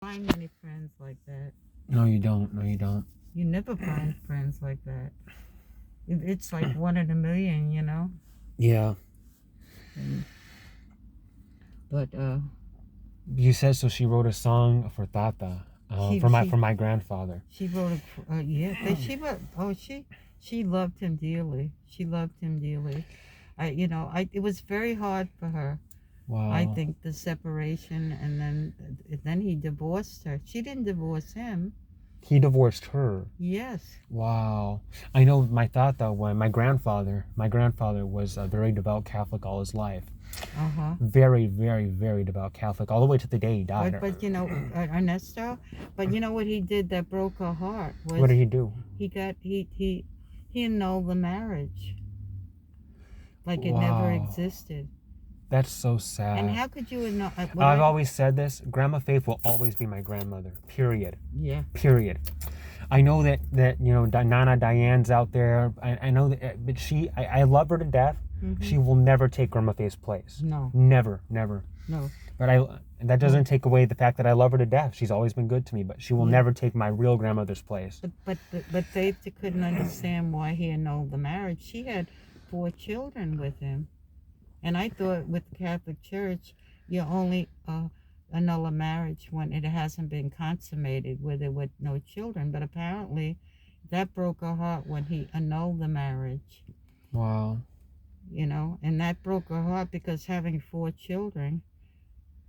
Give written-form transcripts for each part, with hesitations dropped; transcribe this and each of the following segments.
Find many friends like that. No, you don't. No, you don't. You never find friends like that. It's like one in a million, you know. Yeah. And, but You said so. She wrote a song for Tata, she for she my grandfather. she wrote a yeah. She wrote. Oh, she loved him dearly. She loved him dearly. I it was very hard for her. I Wow. think the separation, and then he divorced her. She didn't divorce him. He divorced her. Yes. Wow. I know my Tata, when my grandfather was a very devout Catholic all his life. Uh-huh. Very, very, very devout Catholic, all the way to the day he died. But Ernesto, but you know what he did that broke her heart was What did he do? he annulled the marriage, like it never Wow. existed. That's so sad. And how could you annul? I've always said this. Grandma Faith will always be my grandmother. Period. Yeah. Period. I know that Nana Diane's out there. I know that, but I love her to death. Mm-hmm. She will never take Grandma Faith's place. No. Never. No. But that doesn't take away the fact that I love her to death. She's always been good to me, but she will never take my real grandmother's place. But Faith couldn't understand why he annulled the marriage. She had 4 children with him, and I thought with the Catholic Church, you only annul a marriage when it hasn't been consummated, where there were no children. But apparently, that broke her heart when he annulled the marriage. Wow. And that broke her heart because having 4 children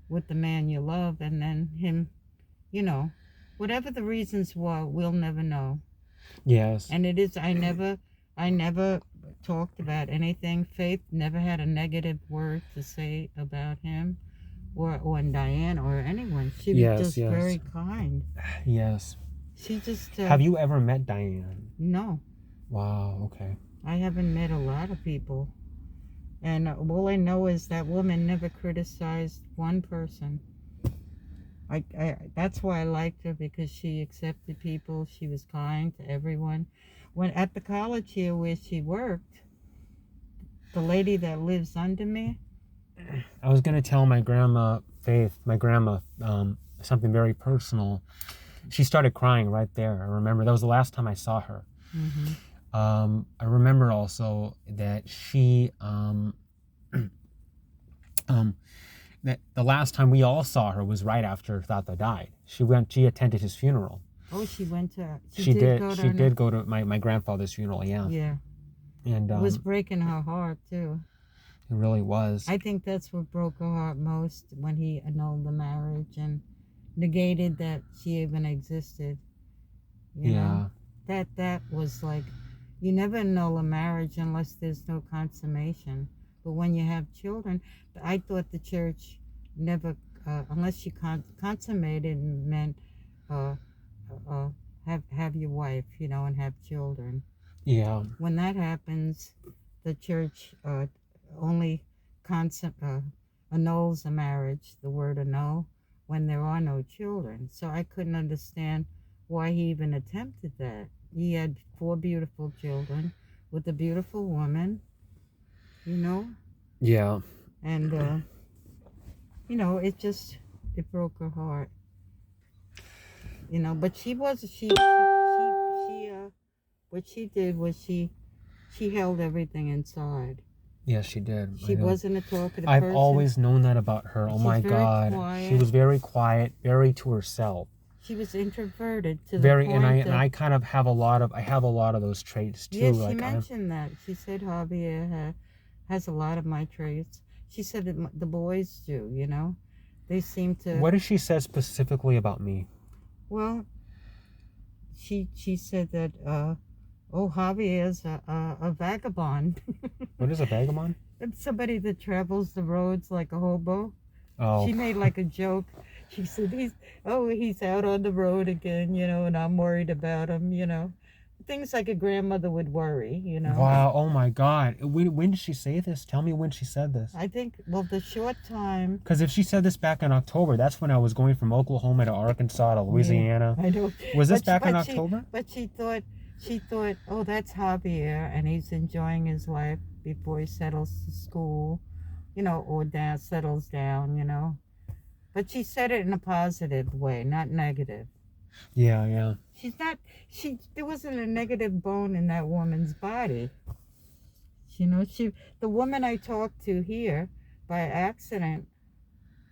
with the man you love, and then him, whatever the reasons were, we'll never know. Yes. And it is, I never talked about anything. Faith never had a negative word to say about him or Diane or anyone. She was just very kind. Yes. She just... Have you ever met Diane? No. Wow, okay. I haven't met a lot of people. And all I know is that woman never criticized one person. That's why I liked her, because she accepted people. She was kind to everyone. When at the college here where she worked, the lady that lives under me. I was going to tell my grandma Faith, something very personal. She started crying right there. I remember that was the last time I saw her. Mm-hmm. I remember also that she, that the last time we all saw her was right after Tata died. She attended his funeral. Oh, she went to... She did go to my grandfather's funeral, yeah. Yeah. And it was breaking her heart, too. It really was. I think that's what broke her heart most, when he annulled the marriage and negated that she even existed. You know? That was like, you never annul a marriage unless there's no consummation. But when you have children, I thought the church never, unless you consummated, meant have your wife, and have children. Yeah. When that happens, the church only annuls a marriage, the word annul, when there are no children. So I couldn't understand why he even attempted that. He had 4 beautiful children with a beautiful woman, Yeah. And, it broke her heart. But what she did was she held everything inside. Yes, she did. She wasn't a talkative person. I've always known that about her. Oh my God. Quiet. She was very quiet, very to herself. She was introverted to very, the point and I kind of have a lot of those traits too. Yeah, she mentioned that. She said Javier has a lot of my traits. She said that the boys do, They seem to... What did she say specifically about me? Well, she said that, Javier's a vagabond. What is a vagabond? It's somebody that travels the roads like a hobo. Oh. She made like a joke. She said, he's out on the road again, and I'm worried about him, Things like a grandmother would worry, Wow, oh my God. When did she say this? Tell me when she said this. I think, the short time. Because if she said this back in October, that's when I was going from Oklahoma to Arkansas to Louisiana. Yeah, I know. Was this back in October? But she thought, oh, that's Javier, and he's enjoying his life before he settles to school, or settles down, But she said it in a positive way, not negative. Yeah, yeah. She's not, there wasn't a negative bone in that woman's body. You know, the woman I talked to here by accident,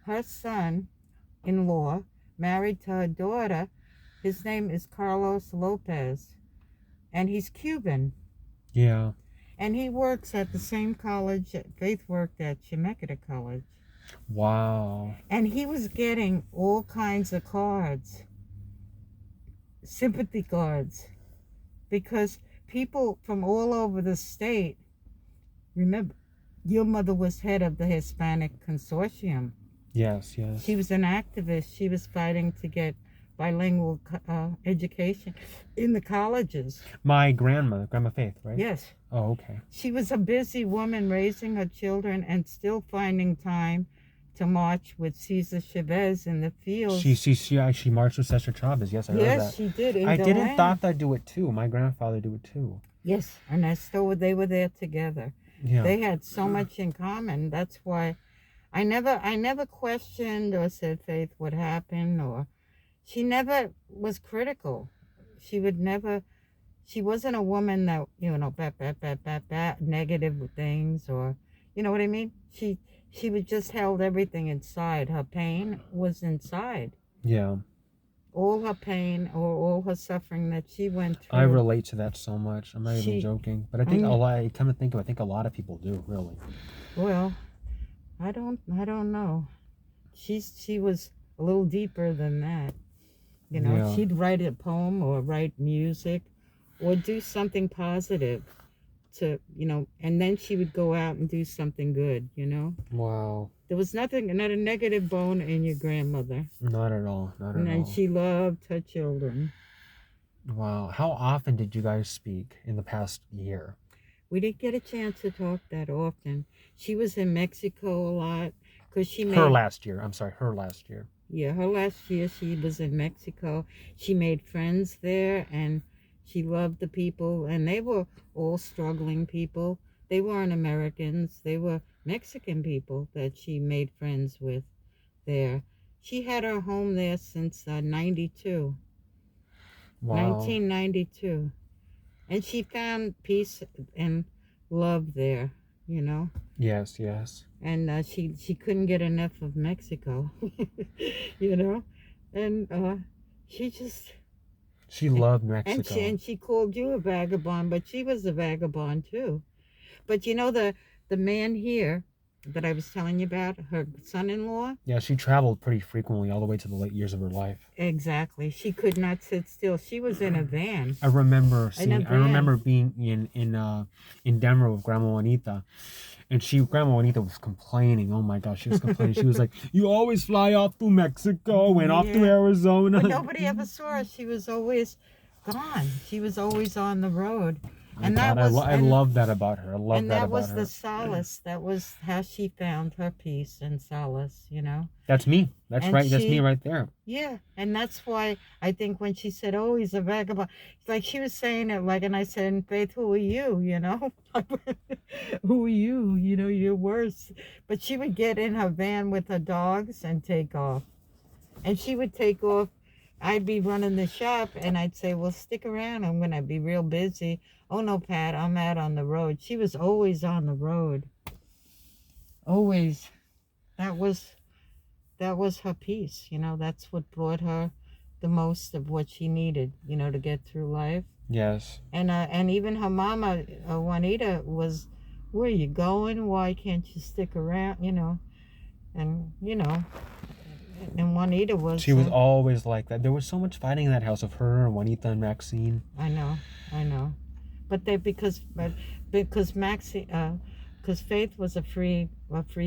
her son-in-law married to her daughter. His name is Carlos Lopez, and he's Cuban. Yeah. And he works at the same college that Faith worked at, Chemeketa College. Wow. And he was getting all kinds of cards, sympathy cards, because people from all over the state, remember, your mother was head of the Hispanic Consortium. Yes, yes. She was an activist. She was fighting to get bilingual education in the colleges. My grandmother, Grandma Faith, right? Yes. Oh, okay. She was a busy woman raising her children and still finding time to march with Cesar Chavez in the fields. She marched with Cesar Chavez. Yes, I heard that. Yes, she did. I didn't thought that do it too. My grandfather do it too. Yes, and they were there together. Yeah. They had so much in common. That's why I never questioned or said, Faith, what happened, or she never was critical. She wasn't a woman that, negative things, or, you know what I mean? She was just held everything inside. Her pain was inside. Yeah. All her pain or all her suffering that she went through. I relate to that so much. I'm not even joking. But I think come to think of it, I think a lot of people do, really. Well, I don't know. She was a little deeper than that. You know, Yeah. She'd write a poem or write music or do something positive to, and then she would go out and do something good, Wow. There was not a negative bone in your grandmother. Not at all. Not at all. And she loved her children. Wow. How often did you guys speak in the past year? We didn't get a chance to talk that often. She was in Mexico a lot because she made... Her last year. I'm sorry, her last year. Yeah, her last year she was in Mexico. She made friends there and she loved the people, and they were all struggling people. They weren't Americans. They were Mexican people that she made friends with there. She had her home there since 92. Wow. 1992. And she found peace and love there, Yes, yes. And she couldn't get enough of Mexico, And She loved Mexico. And she called you a vagabond, but she was a vagabond too. But the man here that I was telling you about, her son-in-law? Yeah, she traveled pretty frequently all the way to the late years of her life. Exactly. She could not sit still. She was in a van. I remember being in Denver with Grandma Juanita. And Grandma Juanita was complaining. Oh my gosh, she was complaining. She was like, "You always fly off to Mexico and off to Arizona." But nobody ever saw her. She was always gone. She was always on the road. And I love that about her. I love that about her. And that was the solace. That was how she found her peace and solace, That's me. That's right. That's me right there. Yeah. And that's why I think when she said, "Oh, he's a vagabond," like she was saying it and I said, "In Faith, who are you, Who are you? You're worse." But she would get in her van with her dogs and take off. And she would take off. I'd be running the shop and I'd say, "Well, stick around. I'm going to be real busy." "Oh, no, Pat, I'm out on the road." She was always on the road. Always. That was her peace. That's what brought her the most of what she needed, to get through life. Yes. And even her mama, Juanita, was, "Where are you going? Why can't you stick around?" And, and Juanita was... She was always like that. There was so much fighting in that house of her and Juanita and Maxine. I know. But because Faith was a free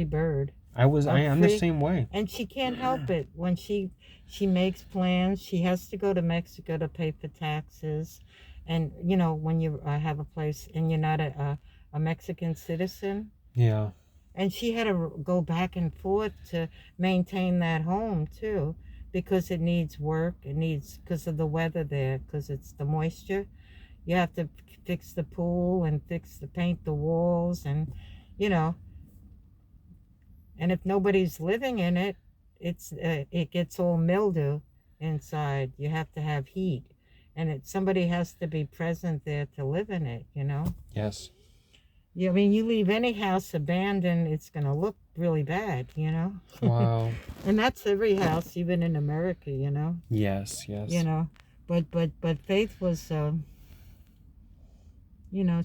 bird. I am the same way. And she can't help it. When she makes plans, she has to go to Mexico to pay for taxes. And, when you have a place and you're not a Mexican citizen. Yeah. And she had to go back and forth to maintain that home, too, because it needs work. Because of the weather there, because it's the moisture. You have to fix the pool and paint the walls and, And if nobody's living in it, it gets all mildew inside. You have to have heat, and somebody has to be present there to live in it. Yes. Yeah, I mean, you leave any house abandoned, it's gonna look really bad. Wow. And that's every house, even in America. Yes. But Faith was,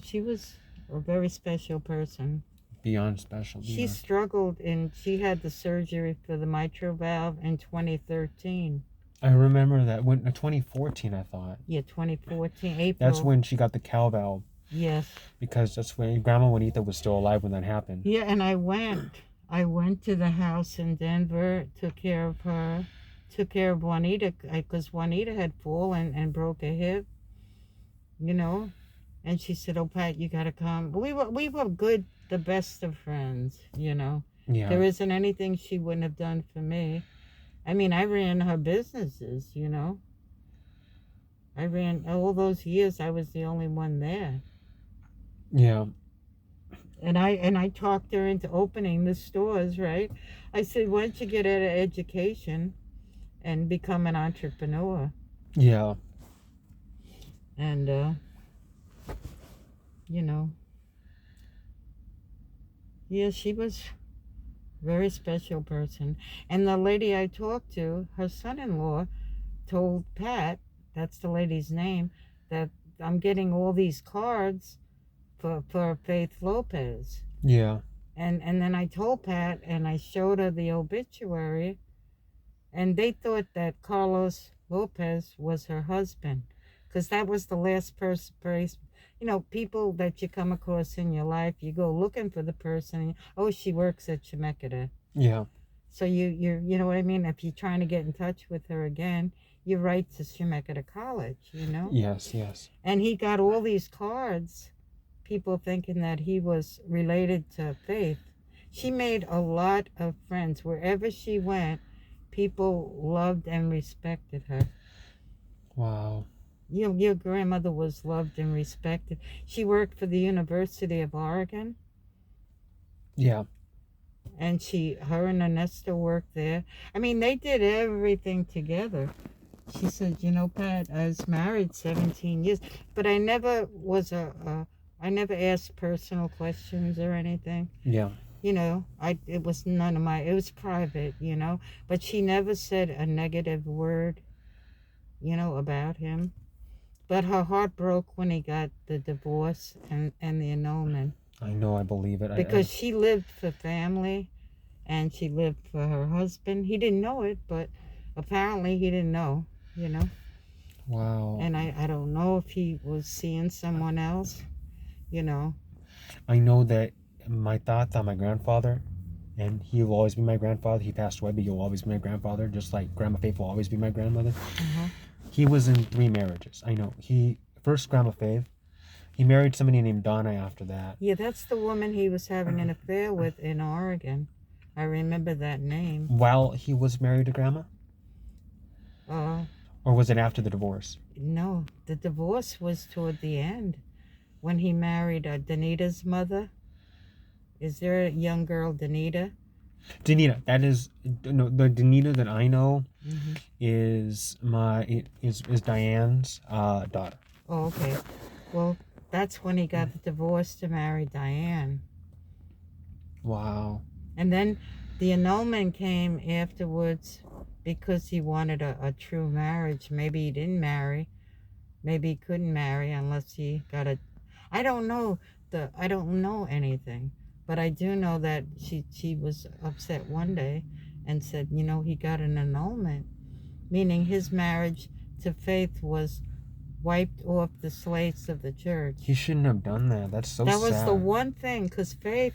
she was a very special person. Beyond special. She struggled, and she had the surgery for the mitral valve in 2013. I remember that when 2014, I thought. Yeah, 2014 April. That's when she got the cow valve. Yes. Because that's when Grandma Juanita was still alive when that happened. Yeah, and I went to the house in Denver, took care of her, took care of Juanita, because Juanita had fallen and broke a hip, and she said, "Oh, Pat, you gotta come." We were good, the best of friends. Yeah. There isn't anything she wouldn't have done for me. I mean, I ran her businesses. I ran all those years. I was the only one there. Yeah. And I talked her into opening the stores, right? I said, "Why don't you get an education and become an entrepreneur?" Yeah. And yeah, she was a very special person. And the lady I talked to, her son-in-law, told Pat, that's the lady's name, that I'm getting all these cards for Faith Lopez. Yeah. And then I told Pat, and I showed her the obituary, and they thought that Carlos Lopez was her husband, because that was the last person, people that you come across in your life. You go looking for the person. Oh, she works at Chemeketa. Yeah. So you know what I mean? If you're trying to get in touch with her again, you write to Chemeketa College, Yes. And he got all these cards, people thinking that he was related to Faith. She made a lot of friends. Wherever she went, people loved and respected her. Wow. Your grandmother was loved and respected. She worked for the University of Oregon. Yeah. And her and Ernesto worked there. I mean, they did everything together. She said, "Pat, I was married 17 years, but I never was I never asked personal questions or anything. Yeah. It was none of it was private, but she never said a negative word, about him. But her heart broke when he got the divorce and the annulment. I know, I believe it. Because she lived for family, and she lived for her husband. He didn't know it, but apparently he didn't know, Wow. And I don't know if he was seeing someone else, I know that my tata, my grandfather, and he will always be my grandfather. He passed away, but he'll always be my grandfather, just like Grandma Faith will always be my grandmother. Uh-huh. He was in 3 marriages. I know. First Grandma Faith, he married somebody named Donna after that. Yeah, that's the woman he was having an affair with in Oregon. I remember that name. While he was married to Grandma? Or was it after the divorce? No, the divorce was toward the end, when he married Danita's mother. Is there a young girl, Danita? Danita, that is no. The Danita that I know Mm-hmm. is Diane's daughter. Oh, okay. Well, that's when he got the divorce to marry Diane. Wow. And then the annulment came afterwards because he wanted a true marriage. Maybe he didn't marry. Maybe he couldn't marry unless he got I don't know anything, but I do know that she was upset one day and said, he got an annulment, meaning his marriage to Faith was wiped off the slates of the church. He shouldn't have done that. That's so sad. That was the one thing, because Faith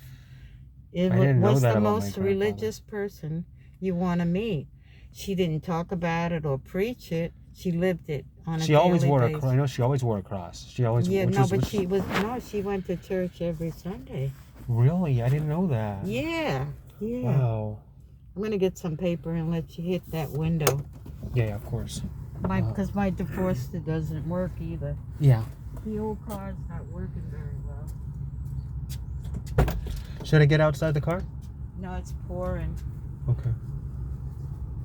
was the most religious person you want to meet. She didn't talk about it or preach it. She lived it on a daily basis. I know she always wore a cross. She always. Yeah, she went to church every Sunday. Really, I didn't know that. Yeah. Wow. I'm gonna get some paper and let you hit that window. Yeah, of course. Because my defroster doesn't work either. Yeah. The old car's not working very well. Should I get outside the car? No, it's pouring. Okay.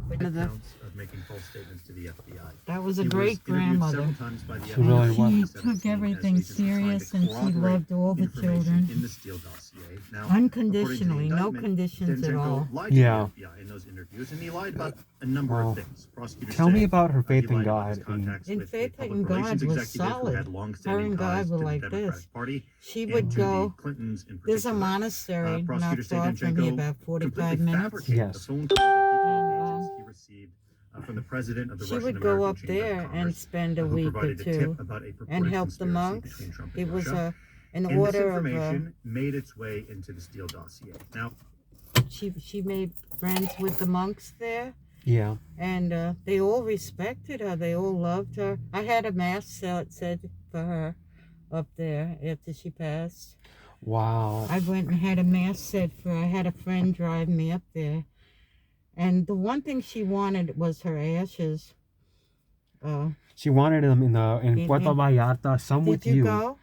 But accounts of making false statements to the FBI. that was a He great was interviewed grandmother. several times by the She FBI really in was. She 2017 took everything as agents were trying to serious and she corroborate loved all the information children. in the Steele dossier. Now, Unconditionally, no according to the indictment, conditions at all. Danchenko lied to Yeah. the FBI in those interviews, and he lied about a number Wow. of things. Prosecutors Tell me say, about her he faith in lied about his God. contacts And with a faith public in God relations was executive who solid. had Her long-standing and ties God to were the like Democratic this. Party She and would to go. the Clintons in There's a particular. monastery not Prosecutors say far from here, Danchenko about 45 completely minutes. fabricated Yes. the phone calls that And, agents he received from the president of the she Russian would go American up Chamber there of and Commerce, spend a who week or provided a two tip about a and purported help the conspiracy monks. between Trump It and was Russia. an And this order of. information made its way into the Steele dossier. Now, She made friends with the monks there, Yeah. and they all respected her. They all loved her. I had a mass said for her up there after she passed. Wow. I went and had a mass said for her. I had a friend drive me up there. And the one thing she wanted was her ashes. She wanted them in Puerto Vallarta. Some Did with you you. go?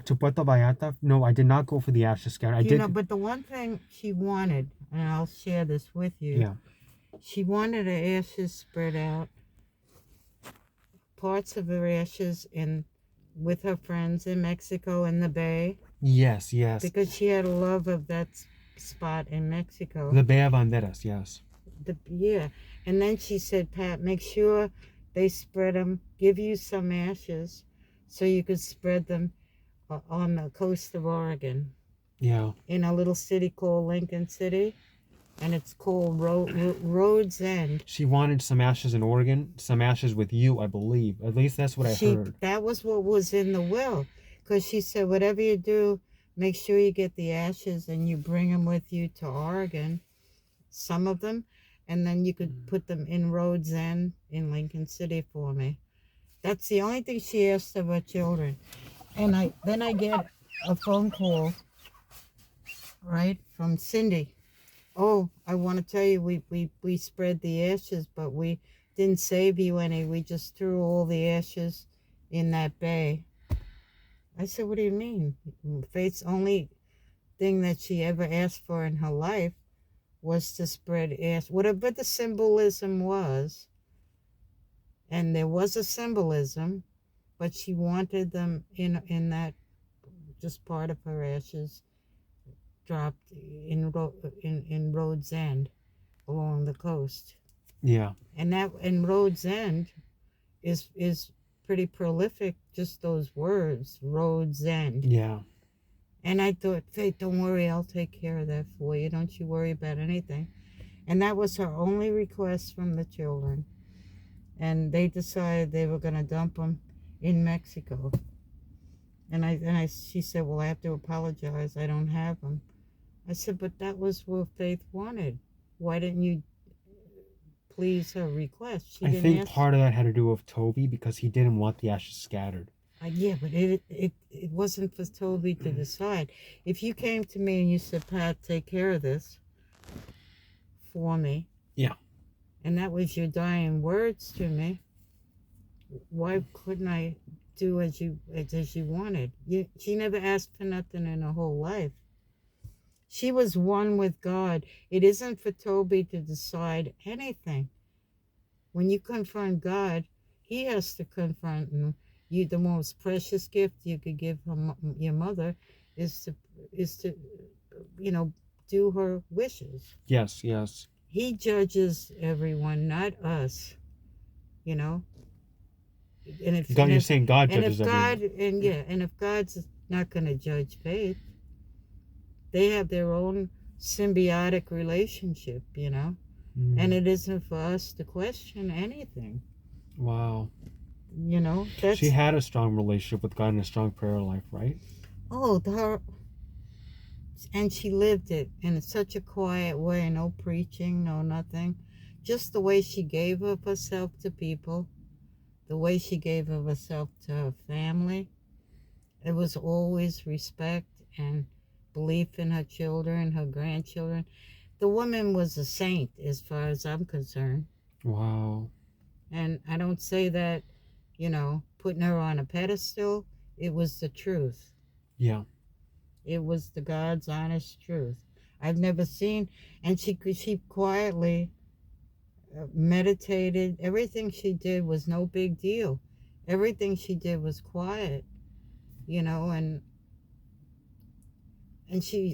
To Puerto Vallarta? No, I did not go for the ashes scatter. I You did. know, but the one thing she wanted, and I'll share this with you. Yeah. She wanted her ashes spread out, parts of her ashes with her friends in Mexico in the Bay, Yes, yes. because she had a love of that spot in Mexico. The Bay of Banderas, yes. Yeah, and then she said, Pat, make sure they spread them, give you some ashes so you could spread them on the coast of Oregon Yeah. in a little city called Lincoln City, and it's called Rhodes End. She wanted some ashes in Oregon, some ashes with you, I believe. At least that's what I heard. That was what was in the will, because she said, whatever you do, make sure you get the ashes and you bring them with you to Oregon, some of them, and then you could put them in Rhodes End in Lincoln City for me. That's the only thing she asked of her children. And then I get a phone call, right, from Cindy. Oh, I want to tell you, we spread the ashes, but we didn't save you any. We just threw all the ashes in that bay. I said, what do you mean? Faith's only thing that she ever asked for in her life was to spread ashes, whatever the symbolism was. And there was a symbolism, but she wanted them in that, just part of her ashes dropped in Rhodes End along the coast. Yeah. And Rhodes End is pretty prolific, just those words, Rhodes End. Yeah. And I thought, Faith, don't worry, I'll take care of that for you. Don't you worry about anything. And that was her only request from the children. And they decided they were going to dump them in Mexico. And she said, well, I have to apologize. I don't have them. I said, but that was what Faith wanted. Why didn't you please her request? I think part of that had to do with Toby because he didn't want the ashes scattered. Yeah, but it wasn't for Toby to decide. If you came to me and you said, Pat, take care of this for me. Yeah. And that was your dying words to me. Why couldn't I do as you wanted? She never asked for nothing in her whole life. She was one with God. It isn't for Toby to decide anything. When you confront God, he has to confront you. The most precious gift you could give your mother is to do her wishes. Yes, yes. He judges everyone, not us. And You're saying God judges everyone. And if God's not going to judge Faith, they have their own symbiotic relationship, and it isn't for us to question anything. Wow. She had a strong relationship with God and a strong prayer life, right? Oh, and she lived it in such a quiet way, no preaching, no nothing. Just the way she gave of herself to people, the way she gave of herself to her family. It was always respect and belief in her children, her grandchildren. The woman was a saint as far as I'm concerned. Wow. And I don't say that, putting her on a pedestal. It was the truth. Yeah. It was the God's honest truth. I've never seen, and she quietly meditated. Everything she did was no big deal. Everything she did was quiet, you know, and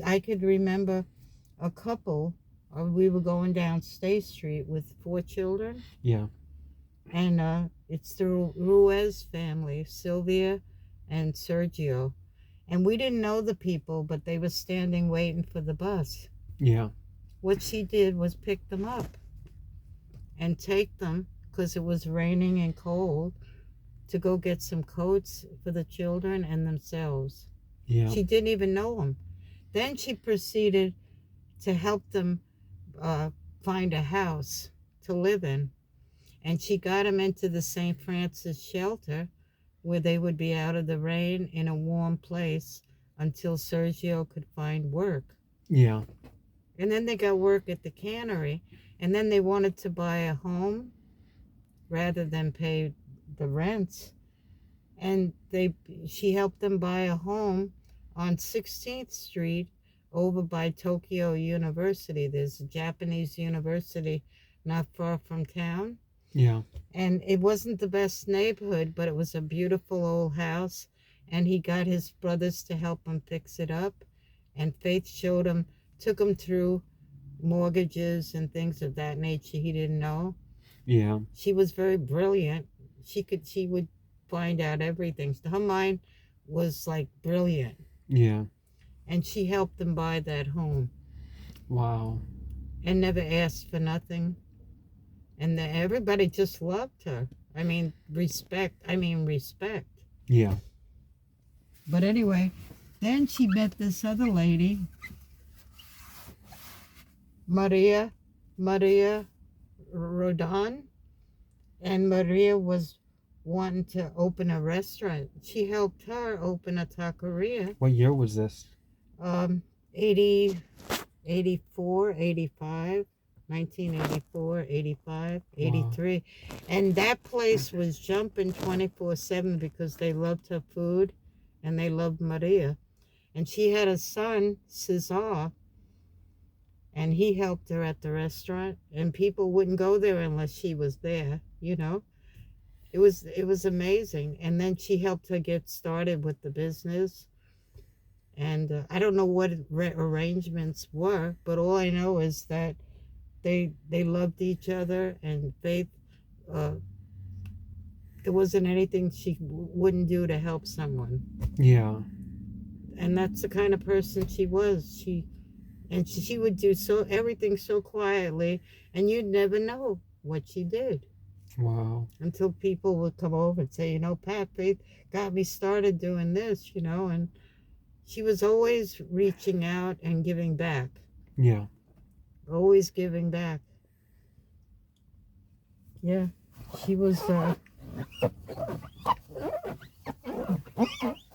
I could remember a couple, we were going down State Street with 4 children, Yeah. and it's the Ruiz family, Sylvia and Sergio. And we didn't know the people, but they were standing waiting for the bus. Yeah. What she did was pick them up and take them, because it was raining and cold, to go get some coats for the children and themselves. Yeah. She didn't even know them. Then she proceeded to help them find a house to live in. And she got them into the St. Francis shelter, where they would be out of the rain in a warm place until Sergio could find work. Yeah. And then they got work at the cannery. And then they wanted to buy a home rather than pay the rent. And she helped them buy a home on 16th Street over by Tokyo University. There's a Japanese university not far from town. Yeah. And it wasn't the best neighborhood, but it was a beautiful old house. And he got his brothers to help him fix it up. And Faith took him through mortgages and things of that nature he didn't know. Yeah. She was very brilliant. She would find out everything. Her mind was like brilliant. Yeah. And she helped them buy that home. Wow. And never asked for nothing. And everybody just loved her. I mean, respect. Yeah. But anyway, then she met this other lady, Maria Rodon. And Maria was wanting to open a restaurant. She helped her open a taqueria. What year was this? 80, 84, 85, 1984, 85, 83. Wow. And that place was jumping 24/7 because they loved her food and they loved Maria. And she had a son, Cesar, and he helped her at the restaurant. And people wouldn't go there unless she was there, you know. It was amazing. And then she helped her get started with the business. And I don't know what arrangements were, but all I know is that they loved each other, and Faith, there wasn't anything she wouldn't do to help someone. Yeah. And that's the kind of person she was. She would do everything so quietly, and you'd never know what she did. Wow. Until people would come over and say, you know, Pat, Faith got me started doing this, you know, and she was always reaching out and giving back. Yeah. Always giving back. Yeah. She was,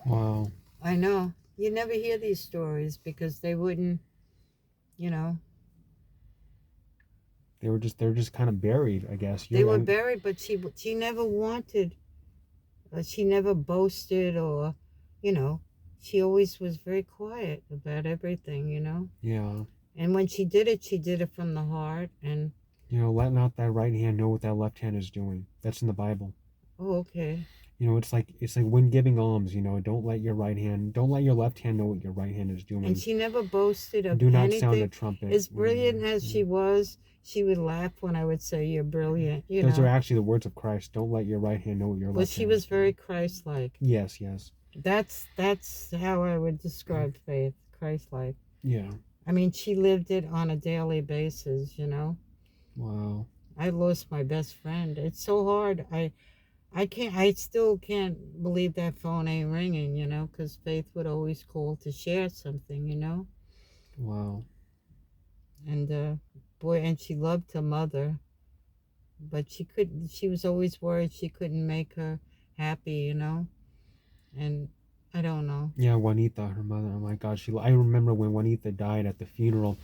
Wow. I know. You never hear these stories because they wouldn't, you know. They're just kind of buried, I guess. They were buried, but she never wanted, she never boasted or, you know, she always was very quiet about everything, you know. Yeah. And when she did it from the heart. And you know, let not that right hand know what that left hand is doing. That's in the Bible. Oh, okay. You know, it's like when giving alms, you know, don't let your left hand know what your right hand is doing. And she never boasted of anything. Do not anything. sound a trumpet. As brilliant as she was, she would laugh when I would say, you're brilliant. Those are actually the words of Christ. Don't let your right hand know what your left hand is doing. Well, she was very Christ-like. Yes, yes. That's how I would describe Faith, Christ-like. Yeah. I mean, she lived it on a daily basis, you know. Wow. I lost my best friend. It's so hard. I still can't believe that phone ain't ringing, you know, because Faith would always call to share something, you know. Wow. And boy, and she loved her mother, but she was always worried she couldn't make her happy, you know. And I don't know. Yeah, Juanita, her mother. Oh my God, I remember when Juanita died at the funeral.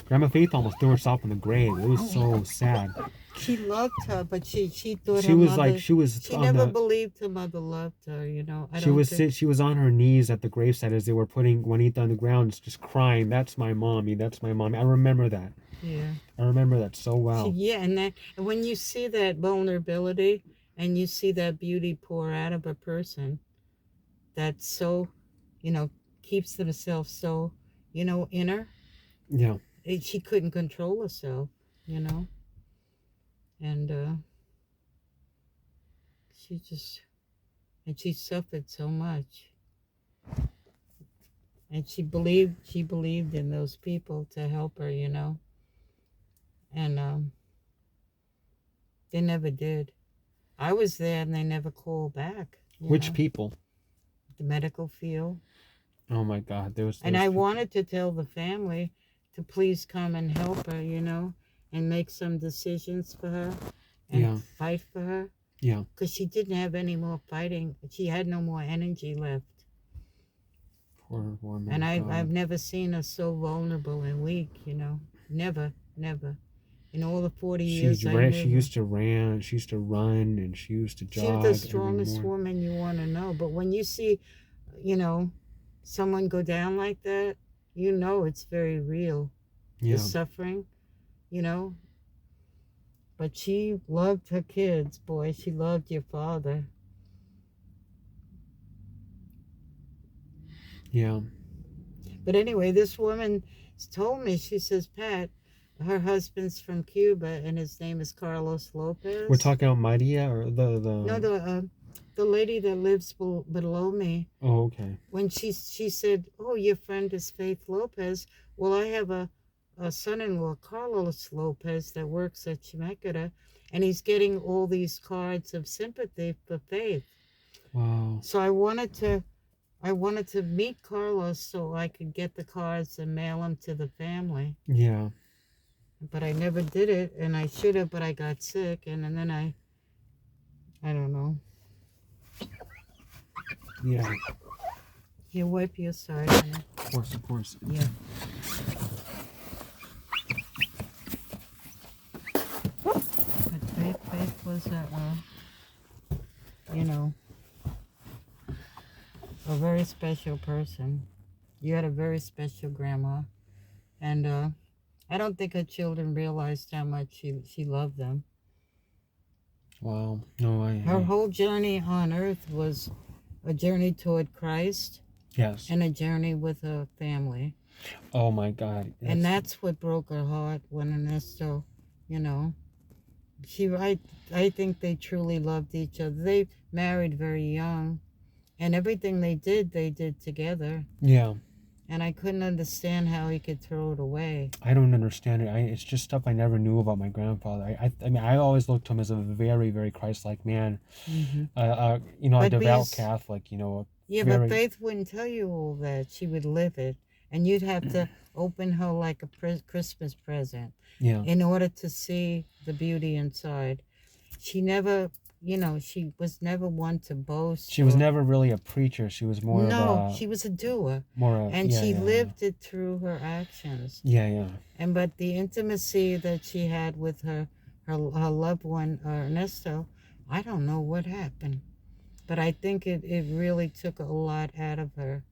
Grandma Faith almost threw herself in the grave. It was so sad. She loved her, but she thought She her was mother. like, she was She on never the, believed her mother loved her. You know, I she don't was think. she was on her knees at the gravesite as they were putting Juanita on the ground, just crying. That's my mommy. That's my mommy. I remember that. Yeah. I remember that so well. Yeah, and when you see that vulnerability and you see that beauty pour out of a person, that's so, you know, keeps themselves so, inner. Yeah. She couldn't control herself, you know, and she just, and she suffered so much, and she believed in those people to help her, and they never did. I was there, and they never called back. Which people? The medical field. Oh my God, there was. And I wanted to tell the family to please come and help her, and make some decisions for her and fight for her. Yeah. Because she didn't have any more fighting. She had no more energy left. Poor woman. And I've never seen her so vulnerable and weak, Never, never. In all the 40 years I knew She her. used to run, and she used to jog. She was the strongest woman you want to know. But when you see, someone go down like that, it's very real. Yeah. The suffering, But she loved her kids, boy. She loved your father. Yeah. But anyway, this woman told me, she says, Pat, her husband's from Cuba and his name is Carlos Lopez. We're talking about Maria or No, the lady that lives below me. Oh, okay. When she said, oh, your friend is Faith Lopez. Well, I have a son-in-law, Carlos Lopez, that works at Chemeketa, and he's getting all these cards of sympathy for Faith. Wow. So I wanted to meet Carlos so I could get the cards and mail them to the family. Yeah. But I never did it, and I should have, but I got sick, and then I don't know. Yeah. Here, wipe your side, honey. Of course. Yeah. But Faith was a very special person. You had a very special grandma, and I don't think her children realized how much she loved them. Wow. No, Her whole journey on earth was a journey toward Christ. Yes. And a journey with her family. Oh my God. Yes. And that's what broke her heart when Ernesto, I think they truly loved each other. They married very young, and everything they did together. Yeah. And I couldn't understand how he could throw it away. I don't understand it. It's just stuff I never knew about my grandfather. I mean, I always looked to him as a very, very Christ-like man. Mm-hmm. A devout Catholic. Yeah, but Faith wouldn't tell you all that. She would live it, and you'd have to open her like a Christmas present. Yeah. In order to see the beauty inside. She never. She was never one to boast. She was never really a preacher. She was more she was a doer. She lived it through her actions. Yeah. But the intimacy that she had with her loved one, Ernesto, I don't know what happened. But I think it really took a lot out of her.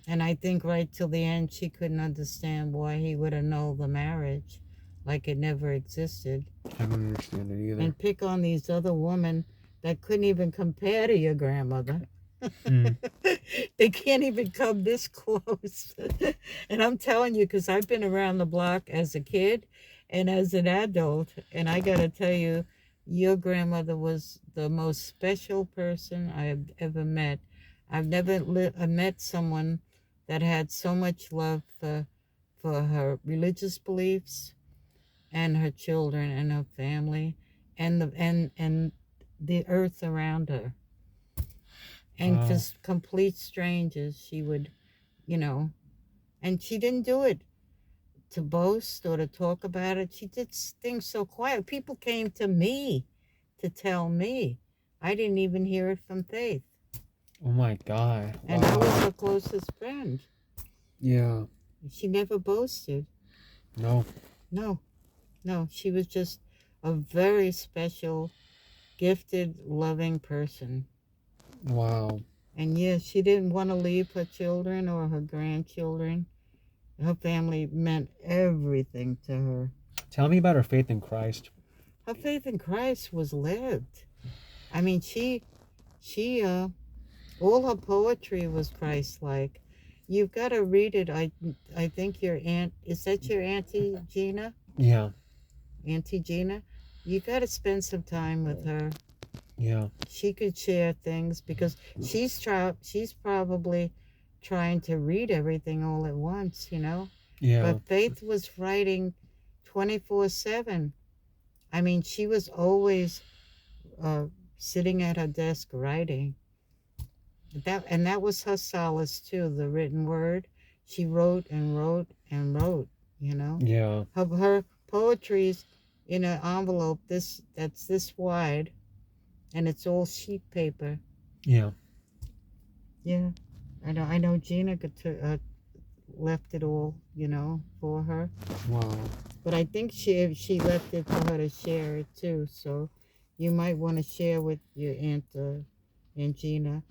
And I think right till the end, she couldn't understand why he would annul the marriage. Like it never existed. I don't understand it either. And pick on these other women that couldn't even compare to your grandmother. They can't even come this close. And I'm telling you, because I've been around the block as a kid and as an adult, and I got to tell you, your grandmother was the most special person I have ever met. I've never met someone that had so much love for her religious beliefs, and her children and her family, and the earth around her, and just complete strangers. She would, and she didn't do it to boast or to talk about it. She did things so quiet. People came to me to tell me. I didn't even hear it from Faith. Oh my God! And I was her closest friend. Yeah. She never boasted. No. No, she was just a very special, gifted, loving person. Wow. And yeah, she didn't want to leave her children or her grandchildren. Her family meant everything to her. Tell me about her faith in Christ. Her faith in Christ was lived. I mean, she all her poetry was Christ-like. You've got to read it. I think your aunt, is that your Auntie Gina? Yeah. Auntie Gina? You got to spend some time with her. Yeah. She could share things because she's probably trying to read everything all at once, you know. Yeah. But Faith was writing 24/7. I mean, she was always sitting at her desk writing. That was her solace too, the written word. She wrote and wrote and wrote, you know. Yeah. Her poetry's in an envelope that's this wide, and it's all sheet paper. Yeah. Yeah, I know Gina left it all, you know, for her. Wow. But I think she left it for her to share it too. So you might want to share with your Aunt Gina.